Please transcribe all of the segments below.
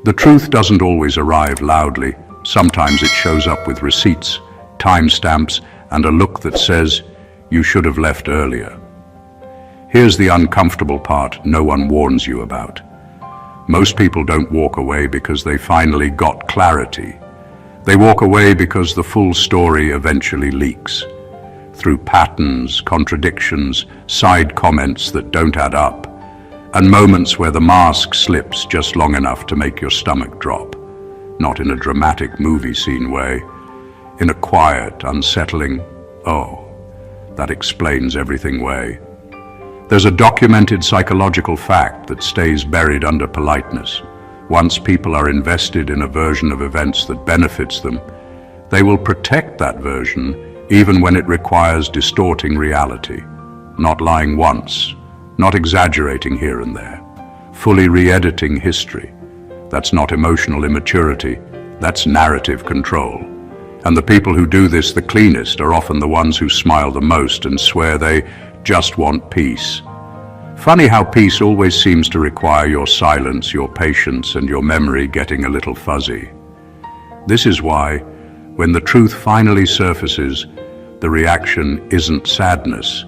The truth doesn't always arrive loudly. Sometimes it shows up with receipts, timestamps, and a look that says, "You should have left earlier." Here's the uncomfortable part no one warns you about. Most people don't walk away because they finally got clarity. They walk away because the full story eventually leaks. Through patterns, contradictions, side comments that don't add up, and moments where the mask slips just long enough to make your stomach drop. Not in a dramatic movie scene way, in a quiet, unsettling, "Oh, that explains everything" way. There's a documented psychological fact that stays buried under politeness. Once people are invested in a version of events that benefits them, they will protect that version even when it requires distorting reality, not lying once, not exaggerating here and there, fully re-editing history. That's not emotional immaturity, that's narrative control. And the people who do this the cleanest are often the ones who smile the most and swear they just want peace. Funny how peace always seems to require your silence, your patience, and your memory getting a little fuzzy. This is why, when the truth finally surfaces, the reaction isn't sadness,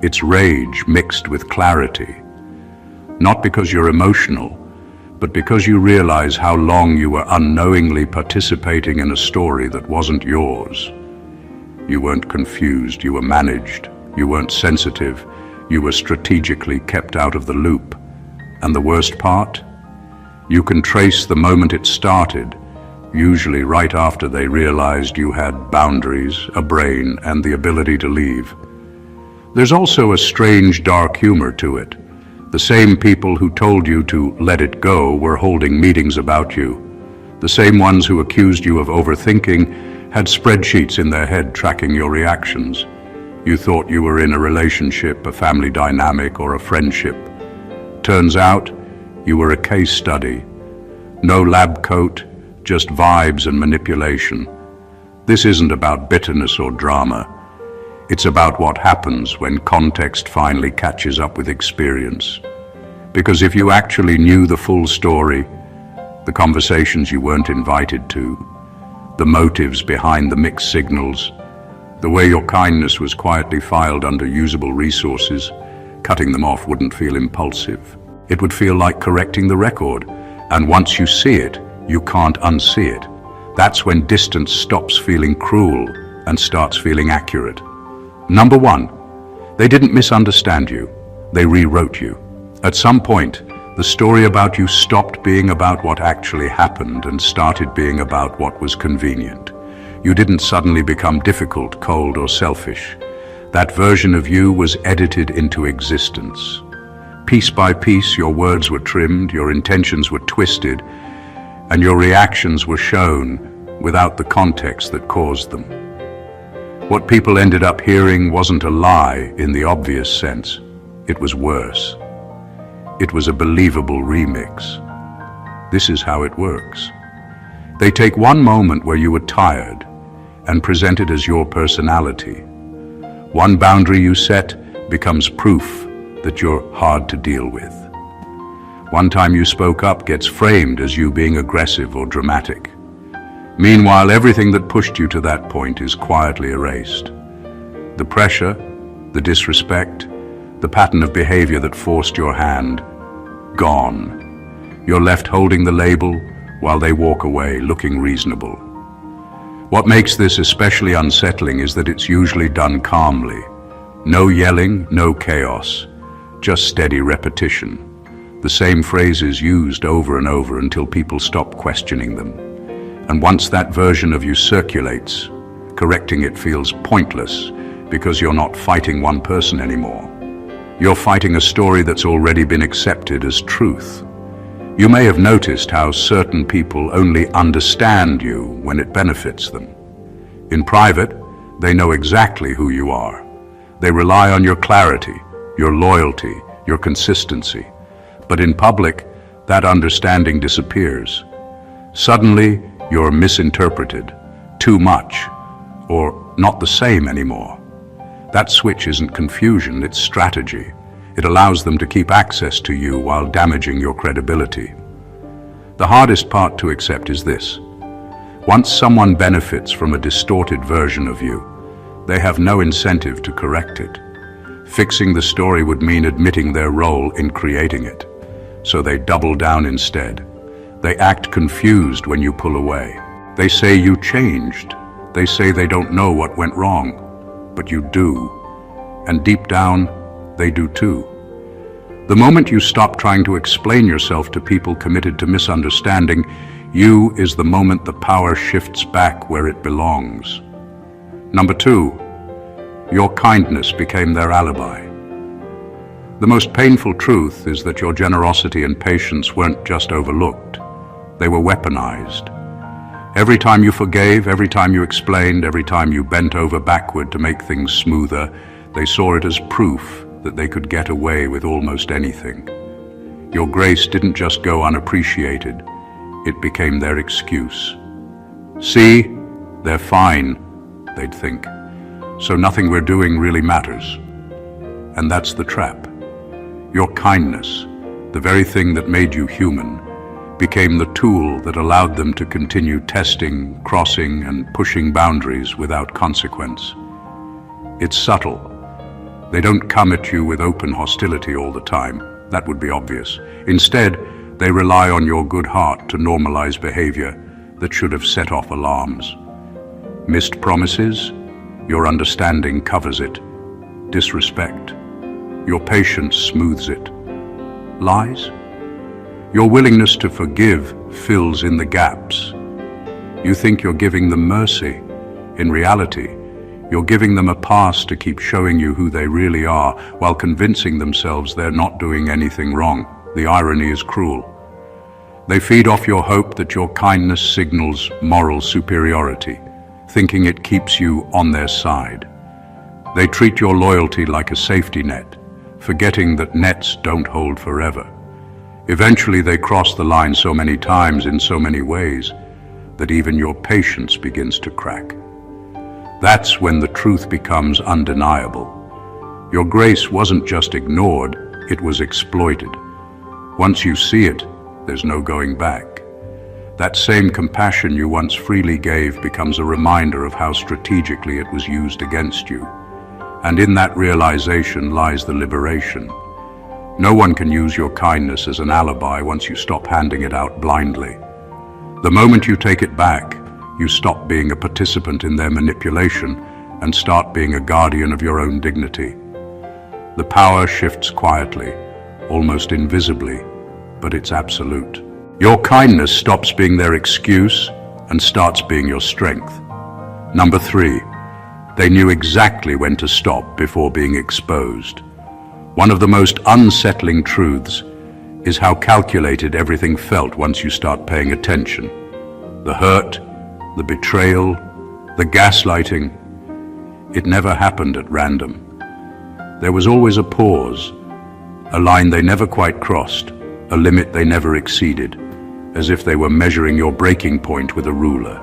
it's rage mixed with clarity. Not because you're emotional, but because you realize how long you were unknowingly participating in a story that wasn't yours. You weren't confused, you were managed, you weren't sensitive, you were strategically kept out of the loop. And the worst part? You can trace the moment it started, usually right after they realized you had boundaries, a brain, and the ability to leave. There's also a strange dark humor to it. The same people who told you to let it go were holding meetings about you. The same ones who accused you of overthinking had spreadsheets in their head tracking your reactions. You thought you were in a relationship, a family dynamic, or a friendship. Turns out, you were a case study. No lab coat, just vibes and manipulation. This isn't about bitterness or drama. It's about what happens when context finally catches up with experience. Because if you actually knew the full story, the conversations you weren't invited to, the motives behind the mixed signals, the way your kindness was quietly filed under usable resources, cutting them off wouldn't feel impulsive. It would feel like correcting the record, and once you see it, you can't unsee it. That's when distance stops feeling cruel and starts feeling accurate. Number one, they didn't misunderstand you, they rewrote you. At some point, the story about you stopped being about what actually happened and started being about what was convenient. You didn't suddenly become difficult, cold, or selfish. That version of you was edited into existence. Piece by piece, your words were trimmed, your intentions were twisted, and your reactions were shown without the context that caused them. What people ended up hearing wasn't a lie in the obvious sense. It was worse. It was a believable remix. This is how it works. They take one moment where you were tired and present it as your personality. One boundary you set becomes proof that you're hard to deal with. One time you spoke up gets framed as you being aggressive or dramatic. Meanwhile, everything that pushed you to that point is quietly erased. The pressure, the disrespect, the pattern of behavior that forced your hand, gone. You're left holding the label while they walk away, looking reasonable. What makes this especially unsettling is that it's usually done calmly. No yelling, no chaos, just steady repetition. The same phrases used over and over until people stop questioning them. And once that version of you circulates, correcting it feels pointless because you're not fighting one person anymore. You're fighting a story that's already been accepted as truth. You may have noticed how certain people only understand you when it benefits them. In private, they know exactly who you are. They rely on your clarity, your loyalty, your consistency. But in public, that understanding disappears. Suddenly, you're misinterpreted, too much, or not the same anymore. That switch isn't confusion, it's strategy. It allows them to keep access to you while damaging your credibility. The hardest part to accept is this. Once someone benefits from a distorted version of you, they have no incentive to correct it. Fixing the story would mean admitting their role in creating it. So they double down instead. They act confused when you pull away. They say you changed. They say they don't know what went wrong, but you do. And deep down, they do too. The moment you stop trying to explain yourself to people committed to misunderstanding, you is the moment the power shifts back where it belongs. Number 2, your kindness became their alibi. The most painful truth is that your generosity and patience weren't just overlooked. They were weaponized. Every time you forgave, every time you explained, every time you bent over backward to make things smoother, they saw it as proof that they could get away with almost anything. Your grace didn't just go unappreciated, it became their excuse. See, they're fine, they'd think, so nothing we're doing really matters. And that's the trap. Your kindness, the very thing that made you human, became the tool that allowed them to continue testing, crossing, and pushing boundaries without consequence. It's subtle. They don't come at you with open hostility all the time. That would be obvious. Instead, they rely on your good heart to normalize behavior that should have set off alarms. Missed promises? Your understanding covers it. Disrespect? Your patience smooths it. Lies? Your willingness to forgive fills in the gaps. You think you're giving them mercy. In reality, you're giving them a pass to keep showing you who they really are while convincing themselves they're not doing anything wrong. The irony is cruel. They feed off your hope that your kindness signals moral superiority, thinking it keeps you on their side. They treat your loyalty like a safety net, forgetting that nets don't hold forever. Eventually they cross the line so many times in so many ways that even your patience begins to crack. That's when the truth becomes undeniable. Your grace wasn't just ignored, it was exploited. Once you see it, there's no going back. That same compassion you once freely gave becomes a reminder of how strategically it was used against you. And in that realization lies the liberation. No one can use your kindness as an alibi once you stop handing it out blindly. The moment you take it back, you stop being a participant in their manipulation and start being a guardian of your own dignity. The power shifts quietly, almost invisibly, but it's absolute. Your kindness stops being their excuse and starts being your strength. Number 3, they knew exactly when to stop before being exposed. One of the most unsettling truths is how calculated everything felt once you start paying attention. The hurt, the betrayal, the gaslighting, it never happened at random. There was always a pause, a line they never quite crossed, a limit they never exceeded, as if they were measuring your breaking point with a ruler.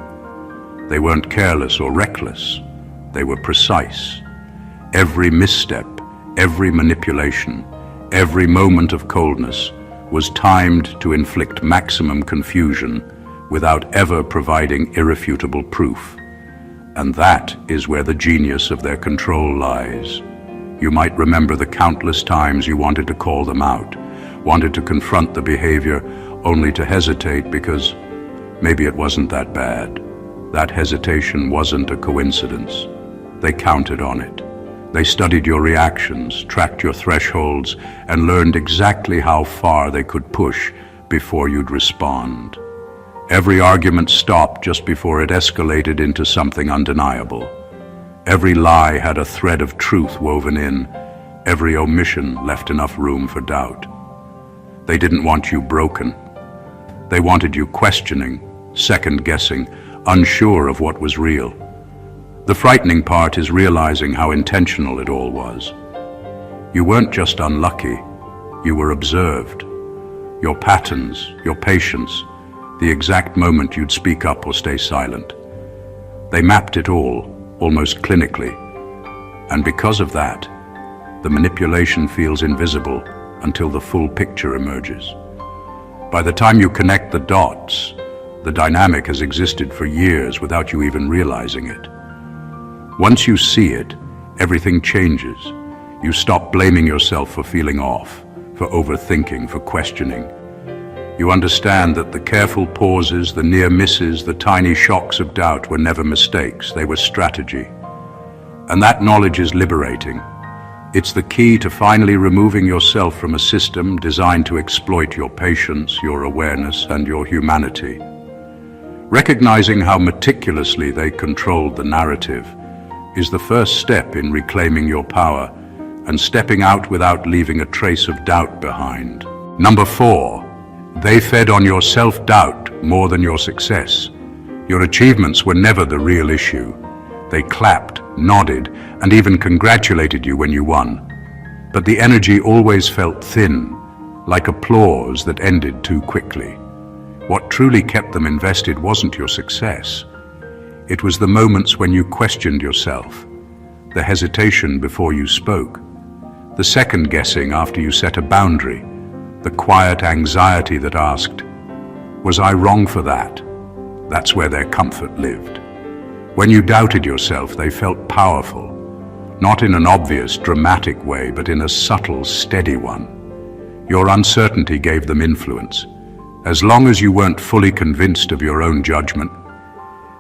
They weren't careless or reckless, they were precise. Every misstep, every manipulation, every moment of coldness was timed to inflict maximum confusion without ever providing irrefutable proof. And that is where the genius of their control lies. You might remember the countless times you wanted to call them out, wanted to confront the behavior, only to hesitate because maybe it wasn't that bad. That hesitation wasn't a coincidence. They counted on it. They studied your reactions, tracked your thresholds, and learned exactly how far they could push before you'd respond. Every argument stopped just before it escalated into something undeniable. Every lie had a thread of truth woven in. Every omission left enough room for doubt. They didn't want you broken. They wanted you questioning, second-guessing, unsure of what was real. The frightening part is realizing how intentional it all was. You weren't just unlucky, you were observed. Your patterns, your patience, the exact moment you'd speak up or stay silent. They mapped it all, almost clinically. And because of that, the manipulation feels invisible until the full picture emerges. By the time you connect the dots, the dynamic has existed for years without you even realizing it. Once you see it, everything changes. You stop blaming yourself for feeling off, for overthinking, for questioning. You understand that the careful pauses, the near misses, the tiny shocks of doubt were never mistakes, they were strategy. And that knowledge is liberating. It's the key to finally removing yourself from a system designed to exploit your patience, your awareness, and your humanity. Recognizing how meticulously they controlled the narrative is the first step in reclaiming your power and stepping out without leaving a trace of doubt behind. Number 4, they fed on your self-doubt more than your success. Your achievements were never the real issue. They clapped, nodded, and even congratulated you when you won. But the energy always felt thin, like applause that ended too quickly. What truly kept them invested wasn't your success. It was the moments when you questioned yourself, the hesitation before you spoke, the second guessing after you set a boundary, the quiet anxiety that asked, "Was I wrong for that?" That's where their comfort lived. When you doubted yourself, they felt powerful, not in an obvious, dramatic way, but in a subtle, steady one. Your uncertainty gave them influence. As long as you weren't fully convinced of your own judgment,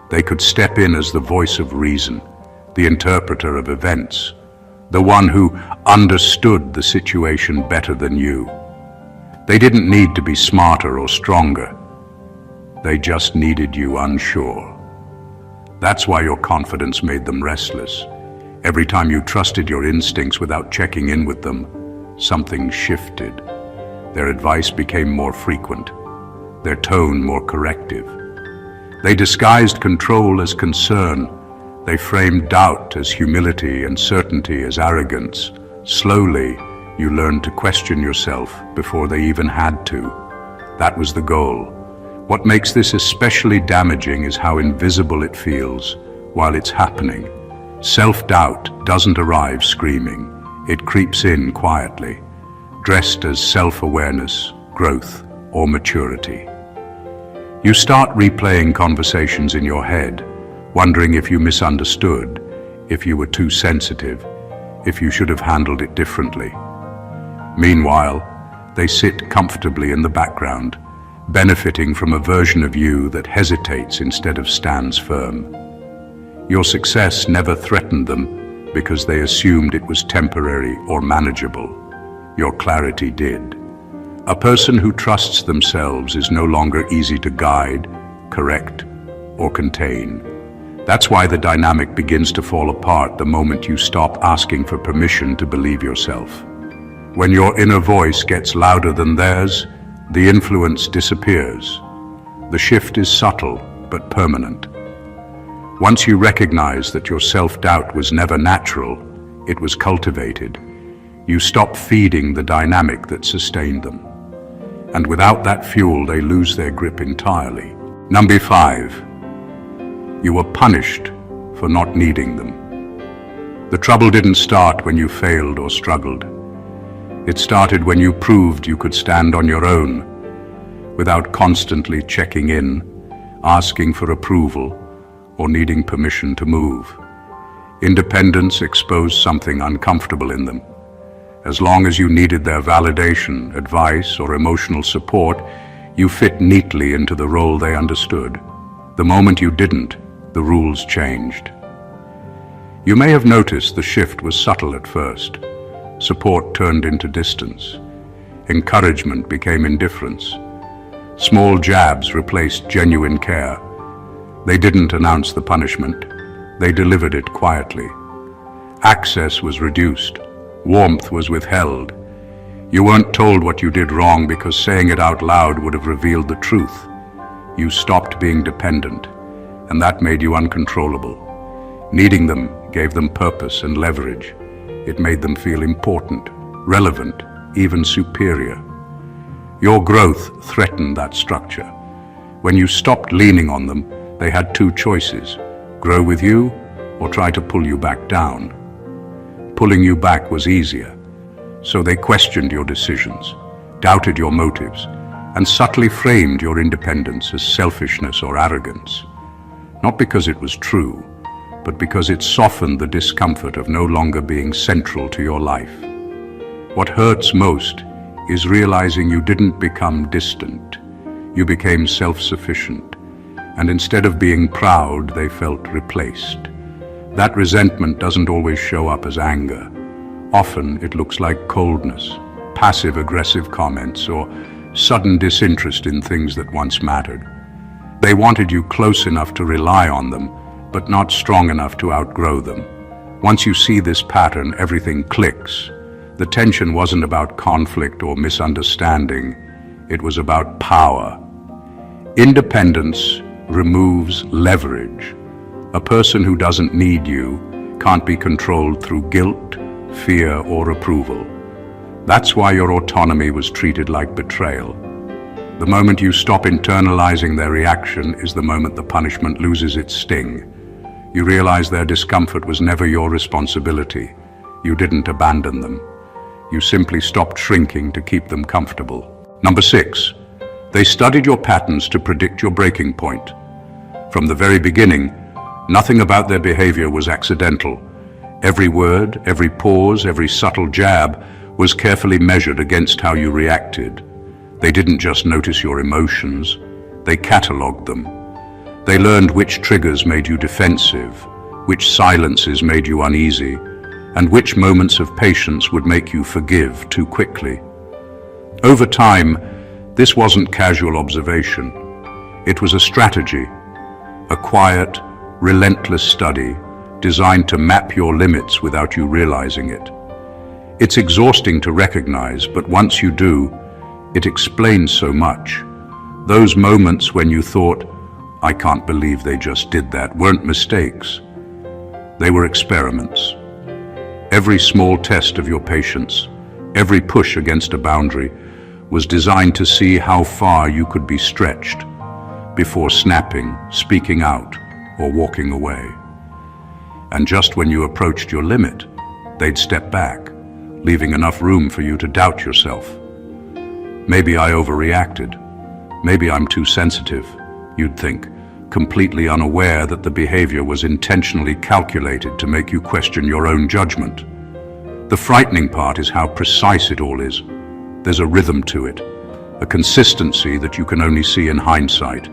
they could step in as the voice of reason, the interpreter of events, the one who understood the situation better than you. They didn't need to be smarter or stronger. They just needed you unsure. That's why your confidence made them restless. Every time you trusted your instincts without checking in with them, something shifted. Their advice became more frequent, their tone more corrective. They disguised control as concern. They framed doubt as humility and certainty as arrogance. Slowly, you learned to question yourself before they even had to. That was the goal. What makes this especially damaging is how invisible it feels while it's happening. Self-doubt doesn't arrive screaming. It creeps in quietly, dressed as self-awareness, growth, or maturity. You start replaying conversations in your head, wondering if you misunderstood, if you were too sensitive, if you should have handled it differently. Meanwhile, they sit comfortably in the background, benefiting from a version of you that hesitates instead of stands firm. Your success never threatened them because they assumed it was temporary or manageable. Your clarity did. A person who trusts themselves is no longer easy to guide, correct, or contain. That's why the dynamic begins to fall apart the moment you stop asking for permission to believe yourself. When your inner voice gets louder than theirs, the influence disappears. The shift is subtle but permanent. Once you recognize that your self-doubt was never natural, it was cultivated, you stop feeding the dynamic that sustained them. And without that fuel, they lose their grip entirely. Number 5, you were punished for not needing them. The trouble didn't start when you failed or struggled. It started when you proved you could stand on your own, without constantly checking in, asking for approval, or needing permission to move. Independence exposed something uncomfortable in them. As long as you needed their validation, advice, or emotional support, you fit neatly into the role they understood. The moment you didn't, the rules changed. You may have noticed the shift was subtle at first. Support turned into distance. Encouragement became indifference. Small jabs replaced genuine care. They didn't announce the punishment. They delivered it quietly. Access was reduced. Warmth was withheld. You weren't told what you did wrong because saying it out loud would have revealed the truth. You stopped being dependent, and that made you uncontrollable. Needing them gave them purpose and leverage. It made them feel important, relevant, even superior. Your growth threatened that structure. When you stopped leaning on them, they had two choices: grow with you or try to pull you back down. Pulling you back was easier, so they questioned your decisions, doubted your motives, and subtly framed your independence as selfishness or arrogance. Not because it was true, but because it softened the discomfort of no longer being central to your life. What hurts most is realizing you didn't become distant. You became self-sufficient, and instead of being proud, they felt replaced. That resentment doesn't always show up as anger. Often it looks like coldness, passive-aggressive comments, or sudden disinterest in things that once mattered. They wanted you close enough to rely on them, but not strong enough to outgrow them. Once you see this pattern, everything clicks. The tension wasn't about conflict or misunderstanding. It was about power. Independence removes leverage. A person who doesn't need you can't be controlled through guilt, fear, or approval. That's why your autonomy was treated like betrayal. The moment you stop internalizing their reaction is the moment the punishment loses its sting. You realize their discomfort was never your responsibility. You didn't abandon them. You simply stopped shrinking to keep them comfortable. Number 6, they studied your patterns to predict your breaking point. From the very beginning, nothing about their behavior was accidental. Every word, every pause, every subtle jab was carefully measured against how you reacted. They didn't just notice your emotions, they cataloged them. They learned which triggers made you defensive, which silences made you uneasy, and which moments of patience would make you forgive too quickly. Over time, this wasn't casual observation. It was a strategy, a quiet, relentless study designed to map your limits without you realizing it. It's exhausting to recognize, but once you do, it explains so much. Those moments when you thought, "I can't believe they just did that," weren't mistakes. They were experiments. Every small test of your patience, every push against a boundary, was designed to see how far you could be stretched before snapping, speaking out, or walking away. And just when you approached your limit, they'd step back, leaving enough room for you to doubt yourself. Maybe I overreacted. Maybe I'm too sensitive, you'd think, completely unaware that the behavior was intentionally calculated to make you question your own judgment. The frightening part is how precise it all is. There's a rhythm to it, a consistency that you can only see in hindsight.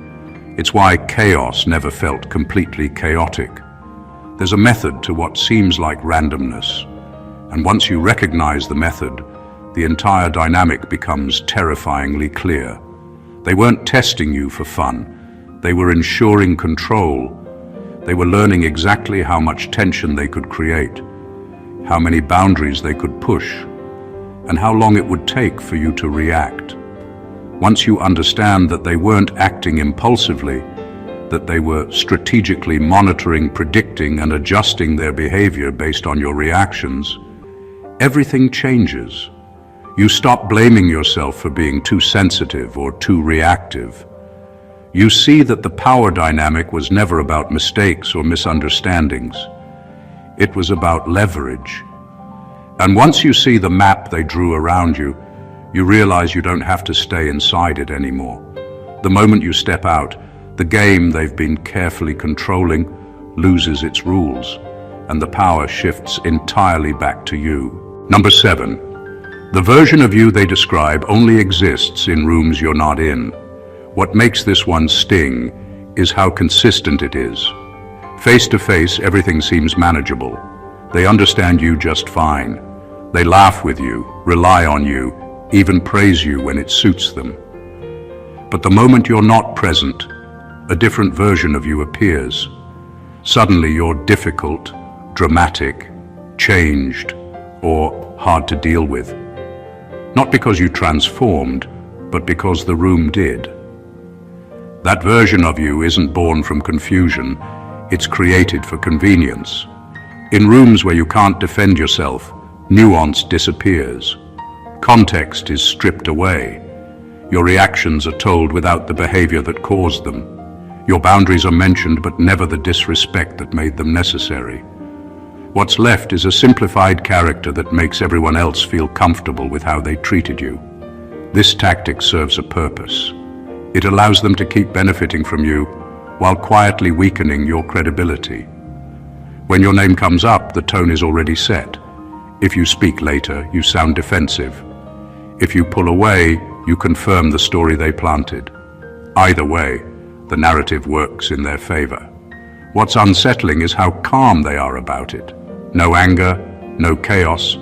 It's why chaos never felt completely chaotic. There's a method to what seems like randomness, and once you recognize the method, the entire dynamic becomes terrifyingly clear. They weren't testing you for fun. They were ensuring control. They were learning exactly how much tension they could create, how many boundaries they could push, and how long it would take for you to react. Once you understand that they weren't acting impulsively, that they were strategically monitoring, predicting, and adjusting their behavior based on your reactions, everything changes. You stop blaming yourself for being too sensitive or too reactive. You see that the power dynamic was never about mistakes or misunderstandings. It was about leverage. And once you see the map they drew around you, you realize you don't have to stay inside it anymore. The moment you step out, the game they've been carefully controlling loses its rules, and the power shifts entirely back to you. Number 7. The version of you they describe only exists in rooms you're not in. What makes this one sting is how consistent it is. Face to face, everything seems manageable. They understand you just fine. They laugh with you, rely on you, even praise you when it suits them. But the moment you're not present, a different version of you appears. Suddenly you're difficult, dramatic, changed, or hard to deal with. Not because you transformed, but because the room did. That version of you isn't born from confusion, it's created for convenience. In rooms where you can't defend yourself, nuance disappears. Context is stripped away. Your reactions are told without the behavior that caused them. Your boundaries are mentioned, but never the disrespect that made them necessary. What's left is a simplified character that makes everyone else feel comfortable with how they treated you. This tactic serves a purpose. It allows them to keep benefiting from you while quietly weakening your credibility. When your name comes up, the tone is already set. If you speak later, you sound defensive. If you pull away, you confirm the story they planted. Either way, the narrative works in their favor. What's unsettling is how calm they are about it. No anger, no chaos,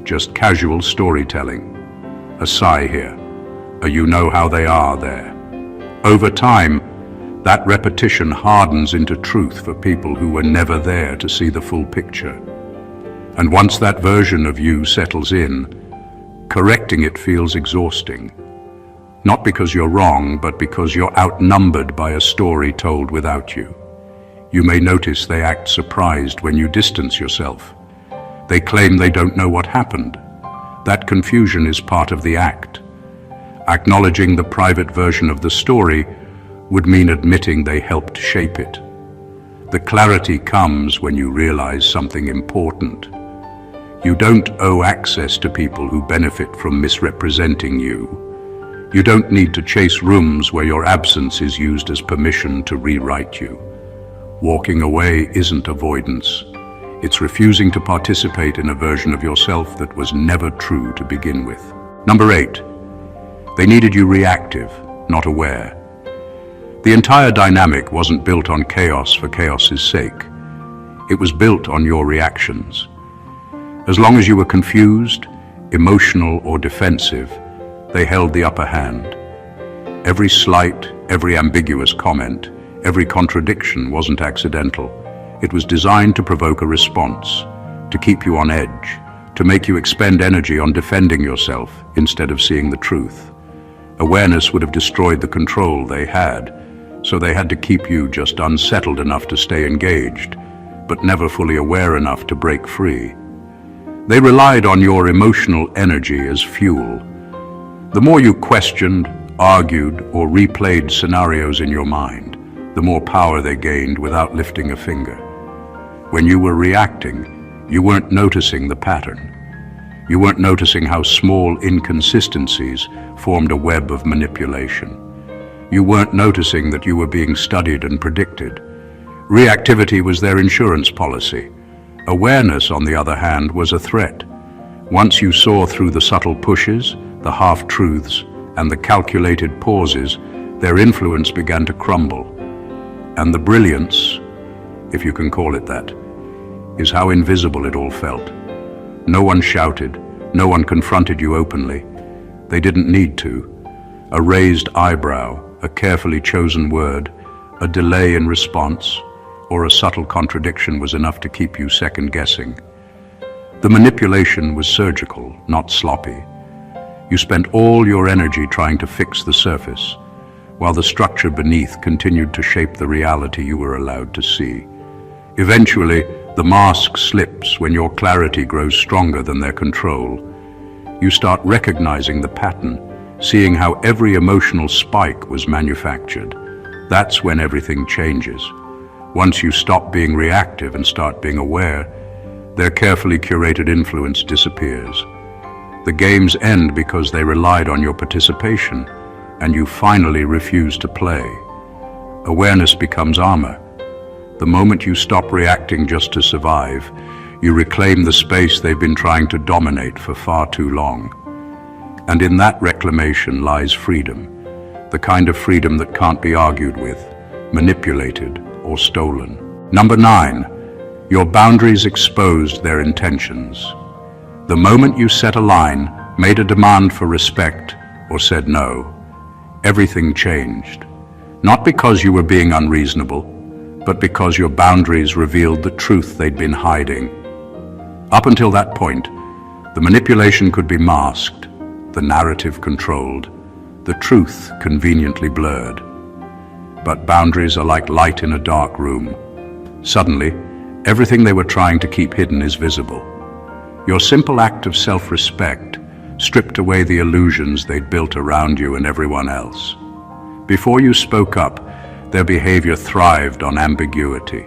just casual storytelling. A sigh here, a you know how they are there. Over time, that repetition hardens into truth for people who were never there to see the full picture. And once that version of you settles in, correcting it feels exhausting. Not because you're wrong, but because you're outnumbered by a story told without you. You may notice they act surprised when you distance yourself. They claim they don't know what happened. That confusion is part of the act. Acknowledging the private version of the story would mean admitting they helped shape it. The clarity comes when you realize something important. You don't owe access to people who benefit from misrepresenting you. You don't need to chase rooms where your absence is used as permission to rewrite you. Walking away isn't avoidance. It's refusing to participate in a version of yourself that was never true to begin with. Number 8. They needed you reactive, not aware. The entire dynamic wasn't built on chaos for chaos's sake. It was built on your reactions. As long as you were confused, emotional, or defensive, they held the upper hand. Every slight, every ambiguous comment, every contradiction wasn't accidental. It was designed to provoke a response, to keep you on edge, to make you expend energy on defending yourself instead of seeing the truth. Awareness would have destroyed the control they had, so they had to keep you just unsettled enough to stay engaged, but never fully aware enough to break free. They relied on your emotional energy as fuel. The more you questioned, argued, or replayed scenarios in your mind, the more power they gained without lifting a finger. When you were reacting, you weren't noticing the pattern. You weren't noticing how small inconsistencies formed a web of manipulation. You weren't noticing that you were being studied and predicted. Reactivity was their insurance policy. Awareness, on the other hand, was a threat. Once you saw through the subtle pushes, the half-truths, and the calculated pauses, their influence began to crumble. And the brilliance, if you can call it that, is how invisible it all felt. No one shouted, no one confronted you openly. They didn't need to. A raised eyebrow, a carefully chosen word, a delay in response, or a subtle contradiction was enough to keep you second-guessing. The manipulation was surgical, not sloppy. You spent all your energy trying to fix the surface, while the structure beneath continued to shape the reality you were allowed to see. Eventually, the mask slips when your clarity grows stronger than their control. You start recognizing the pattern, seeing how every emotional spike was manufactured. That's when everything changes. Once you stop being reactive and start being aware, their carefully curated influence disappears. The games end because they relied on your participation, and you finally refuse to play. Awareness becomes armor. The moment you stop reacting just to survive, you reclaim the space they've been trying to dominate for far too long. And in that reclamation lies freedom, the kind of freedom that can't be argued with, manipulated, or stolen. Number 9, your boundaries exposed their intentions. The moment you set a line, made a demand for respect, or said no, everything changed. Not because you were being unreasonable, but because your boundaries revealed the truth they'd been hiding. Up until that point, the manipulation could be masked, the narrative controlled, the truth conveniently blurred. But boundaries are like light in a dark room. Suddenly, everything they were trying to keep hidden is visible. Your simple act of self-respect stripped away the illusions they'd built around you and everyone else. Before you spoke up, their behavior thrived on ambiguity.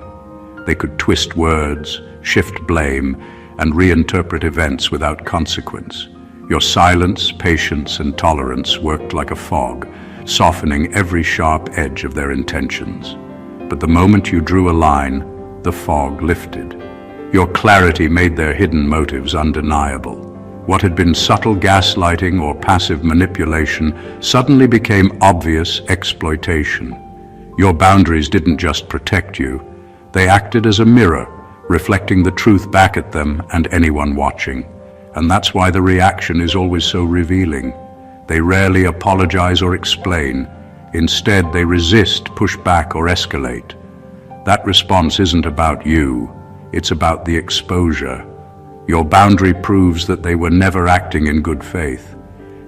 They could twist words, shift blame, and reinterpret events without consequence. Your silence, patience, and tolerance worked like a fog, softening every sharp edge of their intentions. But the moment you drew a line, the fog lifted. Your clarity made their hidden motives undeniable. What had been subtle gaslighting or passive manipulation suddenly became obvious exploitation. Your boundaries didn't just protect you, they acted as a mirror, reflecting the truth back at them and anyone watching. And that's why the reaction is always so revealing. They rarely apologize or explain. Instead, they resist, push back, or escalate. That response isn't about you, it's about the exposure. Your boundary proves that they were never acting in good faith,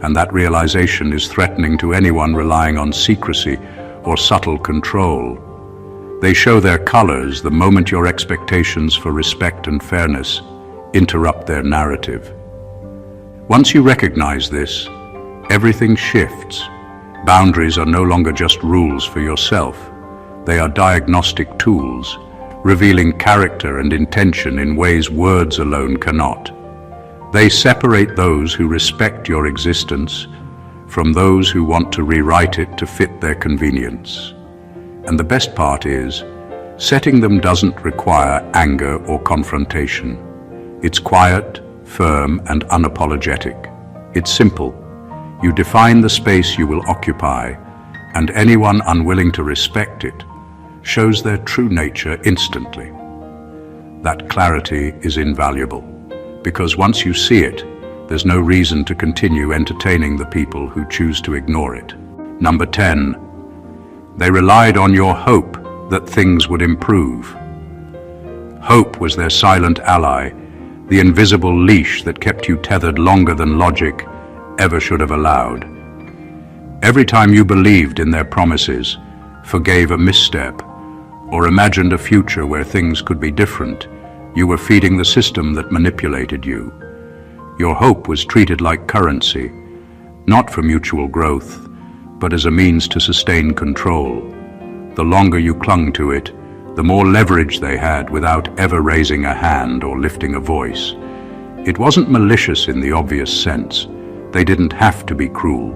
and that realization is threatening to anyone relying on secrecy or subtle control. They show their colors the moment your expectations for respect and fairness interrupt their narrative. Once you recognize this, everything shifts. Boundaries are no longer just rules for yourself. They are diagnostic tools, revealing character and intention in ways words alone cannot. They separate those who respect your existence from those who want to rewrite it to fit their convenience. And the best part is, setting them doesn't require anger or confrontation. It's quiet, firm, and unapologetic. It's simple. You define the space you will occupy, and anyone unwilling to respect it shows their true nature instantly. That clarity is invaluable, because once you see it, there's no reason to continue entertaining the people who choose to ignore it. Number 10. They relied on your hope that things would improve. Hope was their silent ally, the invisible leash that kept you tethered longer than logic ever should have allowed. Every time you believed in their promises, forgave a misstep, or imagined a future where things could be different, you were feeding the system that manipulated you. Your hope was treated like currency, not for mutual growth, but as a means to sustain control. The longer you clung to it, the more leverage they had without ever raising a hand or lifting a voice. It wasn't malicious in the obvious sense. They didn't have to be cruel.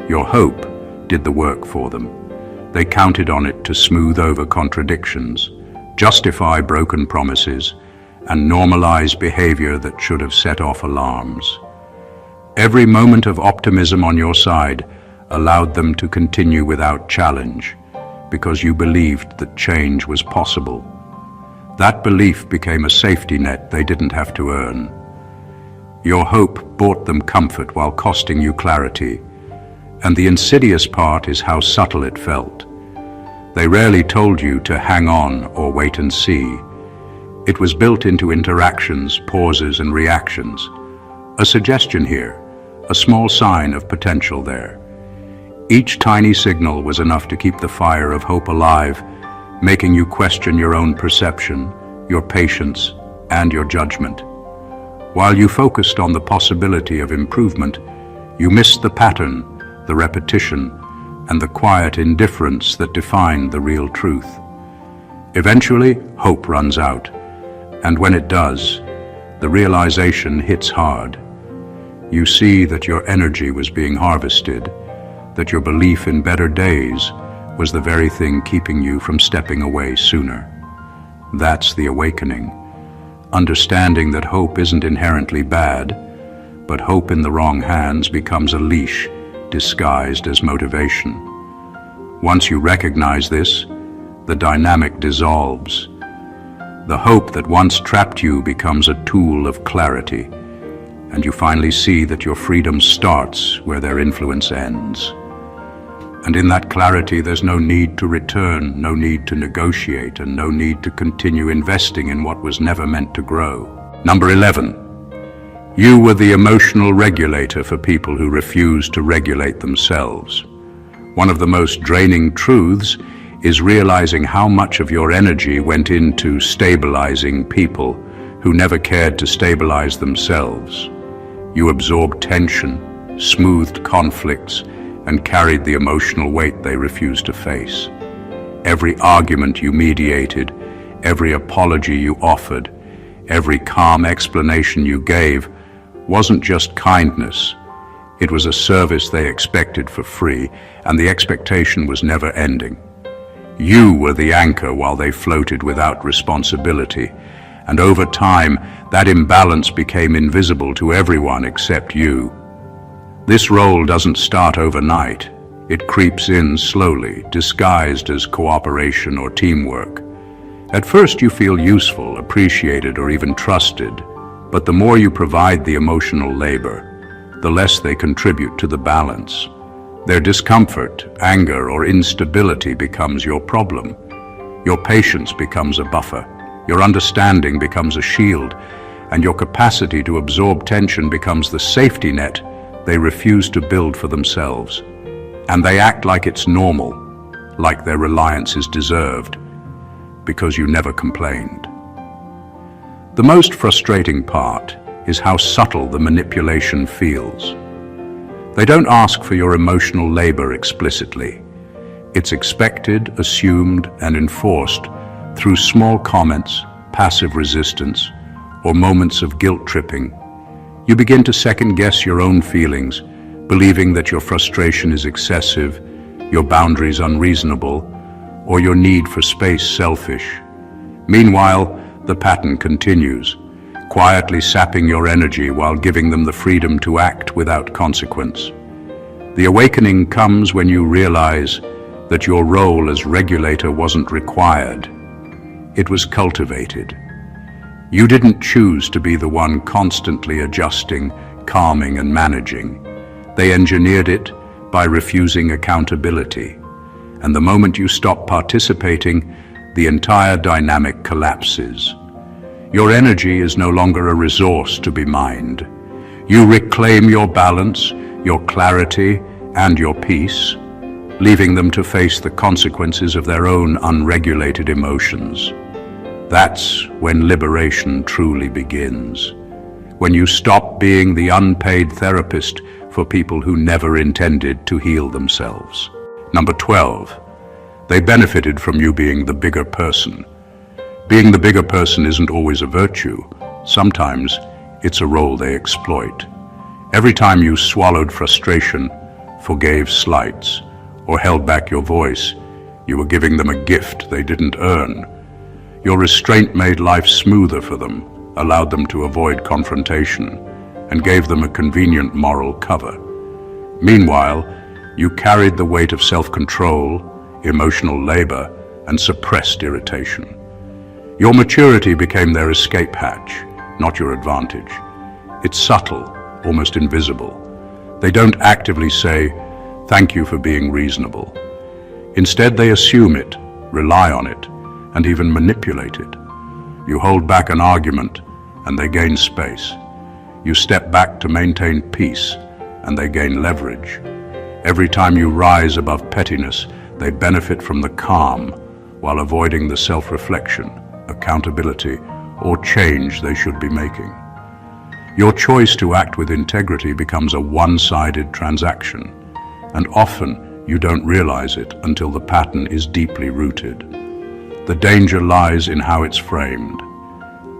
Your hope did the work for them. They counted on it to smooth over contradictions, justify broken promises, and normalize behavior that should have set off alarms. Every moment of optimism on your side allowed them to continue without challenge, because you believed that change was possible. That belief became a safety net they didn't have to earn. Your hope bought them comfort while costing you clarity, and the insidious part is how subtle it felt. They rarely told you to hang on or wait and see. It was built into interactions, pauses, and reactions. A suggestion here, a small sign of potential there. Each tiny signal was enough to keep the fire of hope alive, making you question your own perception, your patience, and your judgment. While you focused on the possibility of improvement, you missed the pattern, the repetition, and the quiet indifference that defined the real truth. Eventually, hope runs out, and when it does, the realization hits hard. You see that your energy was being harvested, that your belief in better days was the very thing keeping you from stepping away sooner. That's the awakening. Understanding that hope isn't inherently bad, but hope in the wrong hands becomes a leash disguised as motivation. Once you recognize this, the dynamic dissolves. The hope that once trapped you becomes a tool of clarity, and you finally see that your freedom starts where their influence ends. And in that clarity, there's no need to return, no need to negotiate, and no need to continue investing in what was never meant to grow. Number 11. You were the emotional regulator for people who refused to regulate themselves. One of the most draining truths is realizing how much of your energy went into stabilizing people who never cared to stabilize themselves. You absorbed tension, smoothed conflicts, and carried the emotional weight they refused to face. Every argument you mediated, every apology you offered, every calm explanation you gave wasn't just kindness. It was a service they expected for free, and the expectation was never ending. You were the anchor while they floated without responsibility, and over time, that imbalance became invisible to everyone except you. This role doesn't start overnight. It creeps in slowly, disguised as cooperation or teamwork. At first you feel useful, appreciated, or even trusted, but the more you provide the emotional labor, the less they contribute to the balance. Their discomfort, anger, or instability becomes your problem. Your patience becomes a buffer. Your understanding becomes a shield, and your capacity to absorb tension becomes the safety net they refuse to build for themselves. And they act like it's normal, like their reliance is deserved, because you never complained. The most frustrating part is how subtle the manipulation feels. They don't ask for your emotional labor explicitly. It's expected, assumed, and enforced through small comments, passive resistance, or moments of guilt-tripping. You begin to second-guess your own feelings, believing that your frustration is excessive, your boundaries unreasonable, or your need for space selfish. Meanwhile, the pattern continues, quietly sapping your energy while giving them the freedom to act without consequence. The awakening comes when you realize that your role as regulator wasn't required. It was cultivated. You didn't choose to be the one constantly adjusting, calming, and managing. They engineered it by refusing accountability. And the moment you stop participating, the entire dynamic collapses. Your energy is no longer a resource to be mined. You reclaim your balance, your clarity, and your peace, leaving them to face the consequences of their own unregulated emotions. That's when liberation truly begins. When you stop being the unpaid therapist for people who never intended to heal themselves. Number 12, they benefited from you being the bigger person. Being the bigger person isn't always a virtue. Sometimes it's a role they exploit. Every time you swallowed frustration, forgave slights, or held back your voice, you were giving them a gift they didn't earn. Your restraint made life smoother for them, allowed them to avoid confrontation, and gave them a convenient moral cover. Meanwhile, you carried the weight of self-control, emotional labor, and suppressed irritation. Your maturity became their escape hatch, not your advantage. It's subtle, almost invisible. They don't actively say, "Thank you for being reasonable." Instead, they assume it, rely on it, and even manipulate it. You hold back an argument, and they gain space. You step back to maintain peace, and they gain leverage. Every time you rise above pettiness, they benefit from the calm, while avoiding the self-reflection, accountability, or change they should be making. Your choice to act with integrity becomes a one-sided transaction, and often you don't realize it until the pattern is deeply rooted. The danger lies in how it's framed.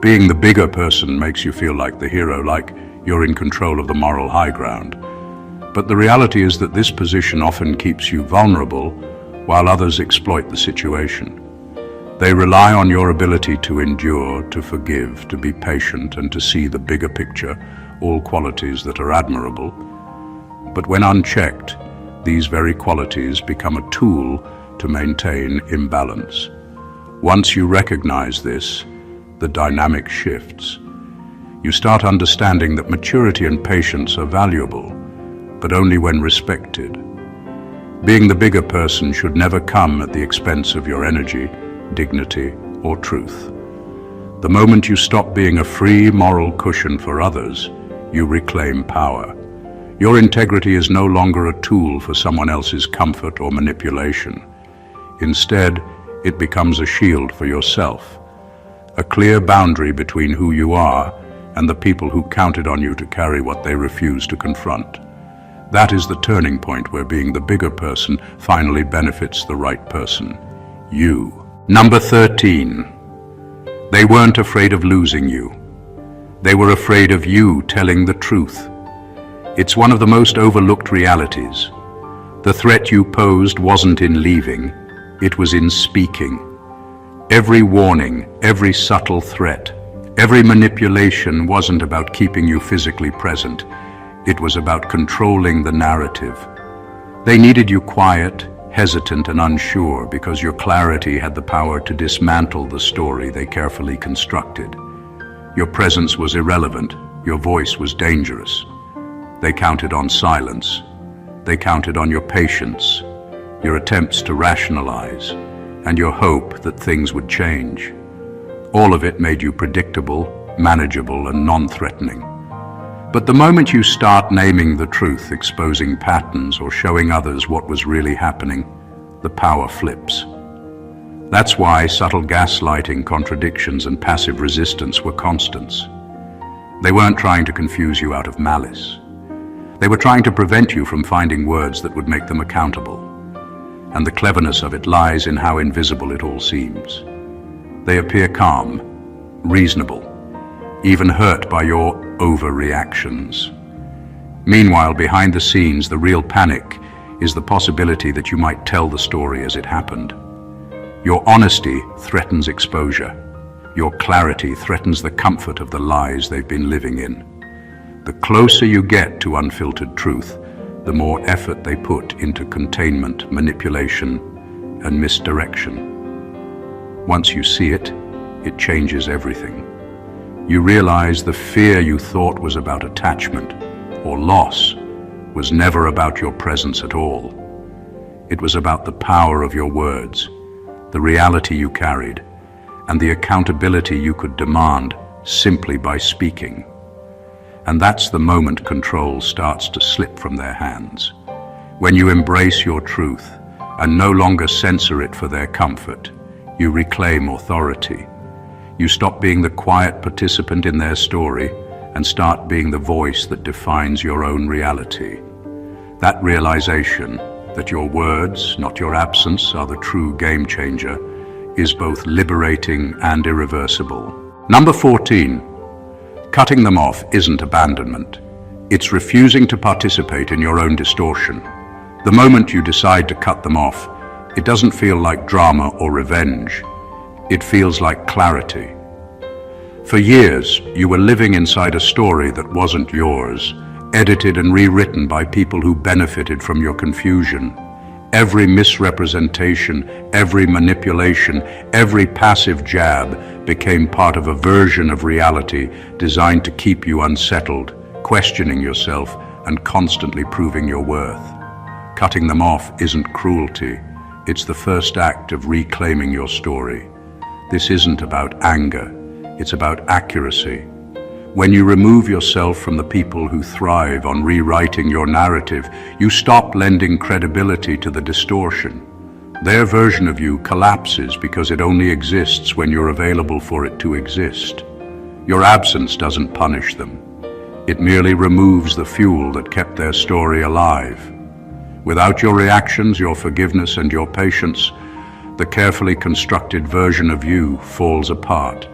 Being the bigger person makes you feel like the hero, like you're in control of the moral high ground. But the reality is that this position often keeps you vulnerable, while others exploit the situation. They rely on your ability to endure, to forgive, to be patient, and to see the bigger picture, all qualities that are admirable. But when unchecked, these very qualities become a tool to maintain imbalance. Once you recognize this, the dynamic shifts. You start understanding that maturity and patience are valuable, but only when respected. Being the bigger person should never come at the expense of your energy, dignity, or truth. The moment you stop being a free moral cushion for others, you reclaim power. Your integrity is no longer a tool for someone else's comfort or manipulation. Instead, it becomes a shield for yourself, a clear boundary between who you are and the people who counted on you to carry what they refuse to confront. That is the turning point where being the bigger person finally benefits the right person, you. Number 13. They weren't afraid of losing you. They were afraid of you telling the truth. It's one of the most overlooked realities. The threat you posed wasn't in leaving, it was in speaking. Every warning, every subtle threat, every manipulation wasn't about keeping you physically present. It was about controlling the narrative. They needed you quiet, hesitant and unsure because your clarity had the power to dismantle the story they carefully constructed. Your presence was irrelevant, your voice was dangerous. They counted on silence. They counted on your patience, your attempts to rationalize, and your hope that things would change. All of it made you predictable, manageable, and non-threatening. But the moment you start naming the truth, exposing patterns, or showing others what was really happening, the power flips. That's why subtle gaslighting, contradictions, and passive resistance were constants. They weren't trying to confuse you out of malice. They were trying to prevent you from finding words that would make them accountable. And the cleverness of it lies in how invisible it all seems. They appear calm, reasonable, even hurt by your overreactions. Meanwhile, behind the scenes, the real panic is the possibility that you might tell the story as it happened. Your honesty threatens exposure. Your clarity threatens the comfort of the lies they've been living in. The closer you get to unfiltered truth, the more effort they put into containment, manipulation, and misdirection. Once you see it, it changes everything. You realize the fear you thought was about attachment or loss was never about your presence at all. It was about the power of your words, the reality you carried, and the accountability you could demand simply by speaking. And that's the moment control starts to slip from their hands. When you embrace your truth and no longer censor it for their comfort, you reclaim authority. You stop being the quiet participant in their story and start being the voice that defines your own reality. That realization that your words, not your absence, are the true game changer is both liberating and irreversible. Number 14. Cutting them off isn't abandonment. It's refusing to participate in your own distortion. The moment you decide to cut them off, it doesn't feel like drama or revenge. It feels like clarity. For years, you were living inside a story that wasn't yours, edited and rewritten by people who benefited from your confusion. Every misrepresentation, every manipulation, every passive jab became part of a version of reality designed to keep you unsettled, questioning yourself, and constantly proving your worth. Cutting them off isn't cruelty. It's the first act of reclaiming your story. This isn't about anger. It's about accuracy. When you remove yourself from the people who thrive on rewriting your narrative, you stop lending credibility to the distortion. Their version of you collapses because it only exists when you're available for it to exist. Your absence doesn't punish them. It merely removes the fuel that kept their story alive. Without your reactions, your forgiveness, and your patience, the carefully constructed version of you falls apart.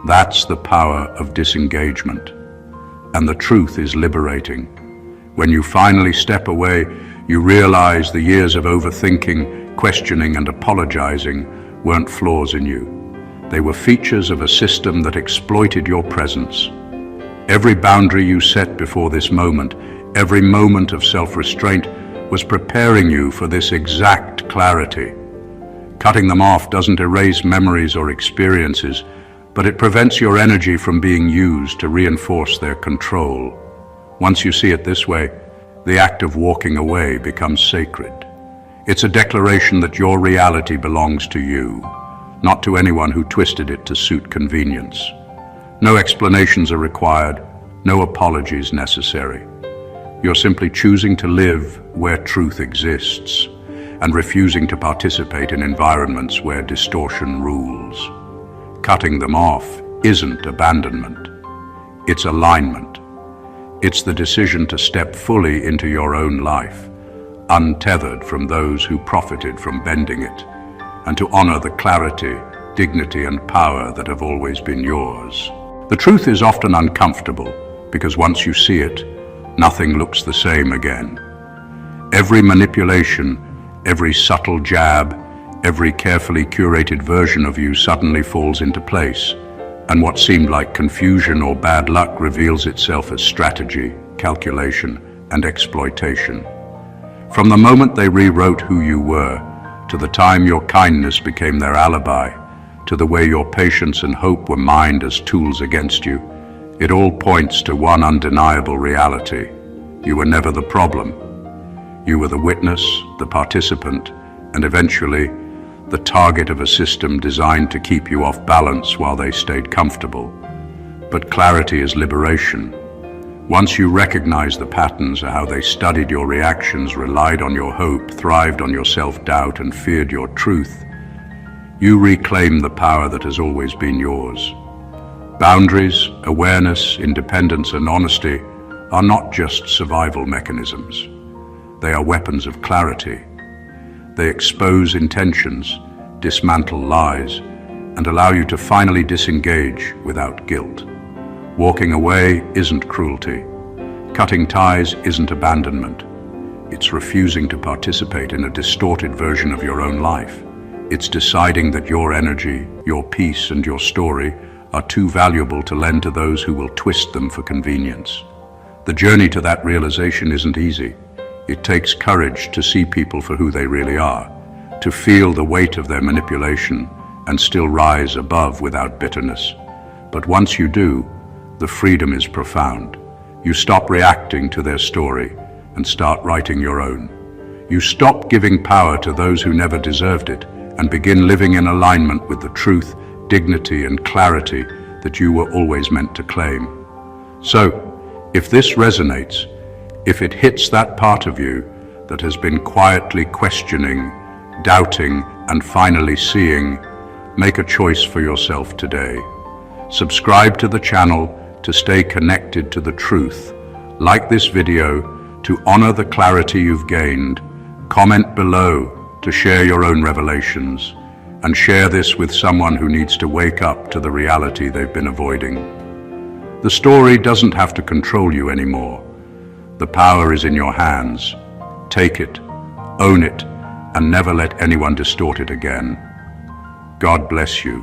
That's the power of disengagement. And the truth is liberating. When you finally step away, you realize the years of overthinking, questioning, and apologizing weren't flaws in you. They were features of a system that exploited your presence. Every boundary you set before this moment, every moment of self-restraint, was preparing you for this exact clarity. Cutting them off doesn't erase memories or experiences, but it prevents your energy from being used to reinforce their control. Once you see it this way, the act of walking away becomes sacred. It's a declaration that your reality belongs to you, not to anyone who twisted it to suit convenience. No explanations are required, no apologies necessary. You're simply choosing to live where truth exists and refusing to participate in environments where distortion rules. Cutting them off isn't abandonment. It's alignment. It's the decision to step fully into your own life, untethered from those who profited from bending it, and to honor the clarity, dignity, and power that have always been yours. The truth is often uncomfortable because once you see it, nothing looks the same again. Every manipulation, every subtle jab, every carefully curated version of you suddenly falls into place, and what seemed like confusion or bad luck reveals itself as strategy, calculation, and exploitation. From the moment they rewrote who you were, to the time your kindness became their alibi, to the way your patience and hope were mined as tools against you, it all points to one undeniable reality. You were never the problem. You were the witness, the participant, and eventually the target of a system designed to keep you off balance while they stayed comfortable. But clarity is liberation. Once you recognize the patterns of how they studied your reactions, relied on your hope, thrived on your self-doubt, and feared your truth, you reclaim the power that has always been yours. Boundaries, awareness, independence, and honesty are not just survival mechanisms. They are weapons of clarity. They expose intentions, dismantle lies, and allow you to finally disengage without guilt. Walking away isn't cruelty. Cutting ties isn't abandonment. It's refusing to participate in a distorted version of your own life. It's deciding that your energy, your peace, and your story are too valuable to lend to those who will twist them for convenience. The journey to that realization isn't easy. It takes courage to see people for who they really are, to feel the weight of their manipulation and still rise above without bitterness. But once you do, the freedom is profound. You stop reacting to their story and start writing your own. You stop giving power to those who never deserved it and begin living in alignment with the truth, dignity, and clarity that you were always meant to claim. So, if this resonates, if it hits that part of you that has been quietly questioning, doubting, and finally seeing, make a choice for yourself today. Subscribe to the channel to stay connected to the truth. Like this video to honor the clarity you've gained. Comment below to share your own revelations, and share this with someone who needs to wake up to the reality they've been avoiding. The story doesn't have to control you anymore. The power is in your hands. Take it, own it, and never let anyone distort it again. God bless you.